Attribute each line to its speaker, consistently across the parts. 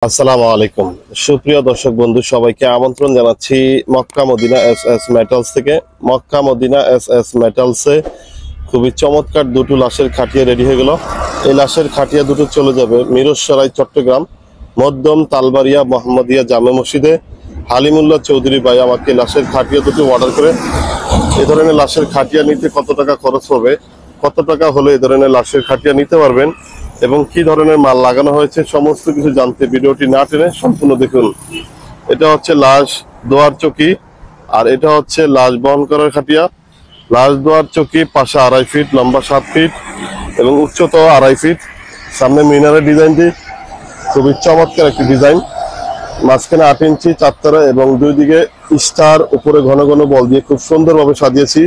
Speaker 1: আসসালামু আলাইকুম সুপ্রিয় দর্শক বন্ধু সবাইকে আমন্ত্রণ জানাচ্ছি মক্কা মদিনা এস মেটালস থেকে। মক্কা মদিনা এস মেটালসে খুবই চমৎকার দুটো লাশের খাটিয়া রেডি হয়ে গেল। এই লাশের খাটিয়া দুটো চলে যাবে মিরসরাই চট্টগ্রাম মধ্যম তালবাড়িয়া মোহাম্মদিয়া জামে মসজিদে। হালিমুল্লাহ চৌধুরী ভাই আমাকে লাশের খাটিয়া দুটো অর্ডার করে। এ ধরনের লাশের খাটিয়া নিতে কত টাকা খরচ হবে, কত টাকা হলে এ ধরনের লাশের খাটিয়া নিতে পারবেন এবং কি ধরনের মাল লাগানো হয়েছে সমস্ত কিছু জানতে ভিডিওটি না টেনে সম্পূর্ণ দেখুন। এটা হচ্ছে লাশ দোয়ার চকি আর এটা হচ্ছে লাশ বহন করার খাটিয়া। লাশ দোয়ার চকি পাশে 2.5 ফিট, লম্বা 7 ফিট এবং উচ্চতাও 2.5 ফিট। সামনে মিনারের ডিজাইনটি খুবই চমৎকার একটি ডিজাইন, মাঝখানে 8 ইঞ্চি চারতারা এবং দুই দিকে স্টার, উপরে ঘন ঘন বল দিয়ে খুব সুন্দরভাবে সাজিয়েছি।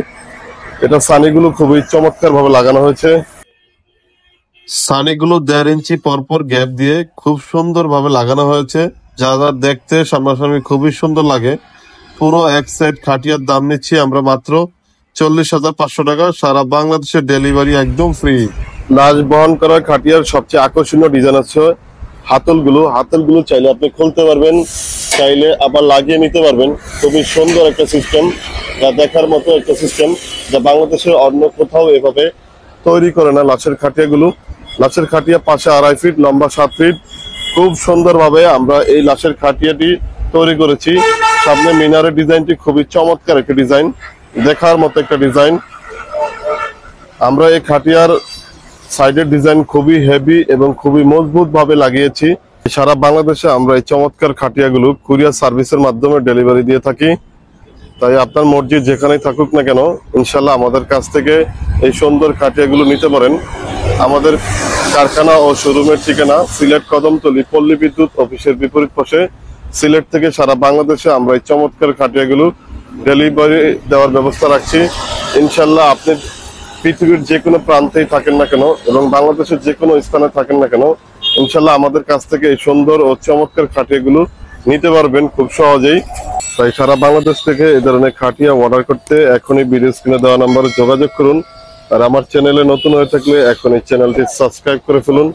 Speaker 1: এটা সানিগুলো খুবই চমৎকার ভাবে লাগানো হয়েছে। সানিগুলো 1.5 ইঞ্চি পরপর গ্যাপ দিয়ে খুব সুন্দর ভাবে লাগানো হয়েছে, যা যা দেখতে সামনাসামনি খুবই সুন্দর লাগে। পুরো এক সেট খাটিয়ার দাম নিচ্ছি আমরা মাত্র 40,500 টাকা। সারা বাংলাদেশের ডেলিভারি একদম ফ্রি। লাশ বহন করার খাটিয়ার সবচেয়ে আকর্ষণীয় ডিজাইন আছে হাতলগুলো চাইলে আপনি খুলতে পারবেন, চাইলে আবার লাগিয়ে নিতে পারবেন। খুবই সুন্দর একটা সিস্টেম, যা দেখার মতো একটা সিস্টেম, যা বাংলাদেশের অন্য কোথাও এভাবে তৈরি করে না। লাশের খাটিয়া পাশে 2.5 ফিট, লম্বা 7 ফিট। খুব সুন্দরভাবে আমরা এই লাশের খাটিয়াটি তৈরি করেছি। সামনে মিনারের ডিজাইনটি খুবই চমৎকার একটা ডিজাইন, দেখার মতো একটা ডিজাইন। আমরা এই খাটিয়ার সাইডের ডিজাইন খুবই হেভি এবং খুবই মজবুত ভাবে লাগিয়েছি। সারা বাংলাদেশে আমরা এই চমৎকার খাটিয়াগুলো কুরিয়ার সার্ভিসের মাধ্যমে ডেলিভারি দিয়ে থাকি। তাই আপনার মসজিদ যেখানেই থাকুক না কেন, ইনশাল্লাহ আমাদের কাছ থেকে এই সুন্দর খাটিয়াগুলো নিতে পারেন। আমাদের কারখানা ও শোরুমের ঠিকানা সিলেট কদমতলী পল্লী বিদ্যুৎ অফিসের বিপরীত পাশে। সিলেট থেকে সারা বাংলাদেশে আমরা এই চমৎকার খাটিয়াগুলো ডেলিভারি দেওয়ার ব্যবস্থা রাখছি। ইনশাল্লাহ আপনি পৃথিবীর যে কোনো প্রান্তেই থাকেন না কেন এবং বাংলাদেশের যে কোনো স্থানে থাকেন না কেন, ইনশাল্লাহ আমাদের কাছ থেকে এই সুন্দর ও চমৎকার খাটিয়াগুলো নিতে পারবেন খুব সহজেই। তাই সারা বাংলাদেশ থেকে এই ধরনের খাটিয়া অর্ডার করতে এখনই ভিডিও স্ক্রিনে দেওয়া নাম্বারে যোগাযোগ করুন। আর আমার চ্যানেলে নতুন হয়ে থাকলে এখনই চ্যানেলটি সাবস্ক্রাইব করে ফেলুন।